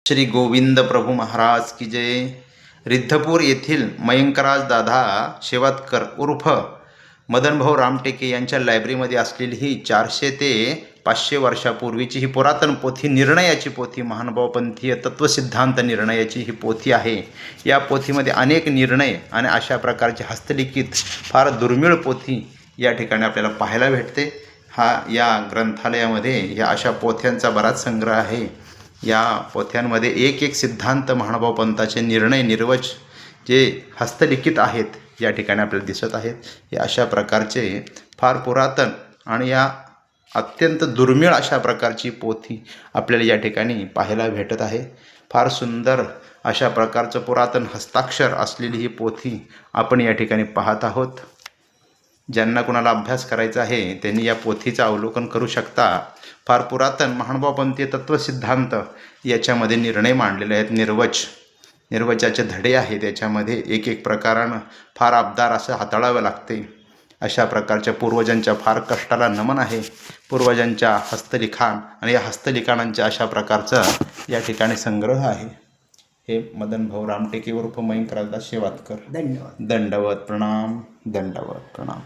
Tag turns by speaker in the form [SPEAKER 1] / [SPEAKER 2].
[SPEAKER 1] श्री गोविंद प्रभू महाराज की जय। रिद्धपूर येथील मयंकराज दादा शेवातकर उर्फ मदनभाऊ रामटेके यांच्या लायब्ररीमध्ये असलेली ही 400 ते 500 वर्षापूर्वीची ही पुरातन पोथी, निर्णयाची पोथी, महानुभावपंथीय तत्वसिद्धांत निर्णयाची ही पोथी आहे। या पोथीमध्ये अनेक निर्णय आणि अशा प्रकारचे हस्तलिखित फार दुर्मिळ पोथी या ठिकाणी आपल्याला पाहायला भेटते। या ग्रंथालयामध्ये या अशा पोथ्यांचा बराच संग्रह आहे। या पोथ्यांमध्ये एक एक सिद्धांत, महानुभावपंथाचे निर्णय, निर्वच जे हस्तलिखित आहेत या ठिकाणी आपल्याला दिसत आहेत। हे अशा प्रकारचे फार पुरातन आणि या अत्यंत दुर्मिळ अशा प्रकारची पोथी आपल्याला या ठिकाणी पाहायला भेटत आहे। फार सुंदर अशा प्रकारचं पुरातन हस्ताक्षर असलेली ही पोथी आपण या ठिकाणी पाहत आहोत। ज्यांना कोणाला अभ्यास करायचा आहे त्यांनी या पोथीचं अवलोकन करू शकता। फार पुरातन महानुभावपंथीय तत्वसिद्धांत याच्यामध्ये निर्णय मांडलेले आहेत। निर्वचाचे धडे आहेत। त्याच्यामध्ये एक एक प्रकारानं फार अबदार असं हाताळावं लागते। अशा प्रकारच्या पूर्वजांच्या फार कष्टाला नमन आहे। पूर्वजांच्या हस्तलिखाण आणि या हस्तलिखाणांच्या अशा प्रकारचा या ठिकाणी संग्रह आहे। हे मदनभाऊ रामटेके उर्फ मयंकराज शेवातकर।
[SPEAKER 2] धन्यवाद।
[SPEAKER 1] दंडवत प्रणाम, दंडवत प्रणाम।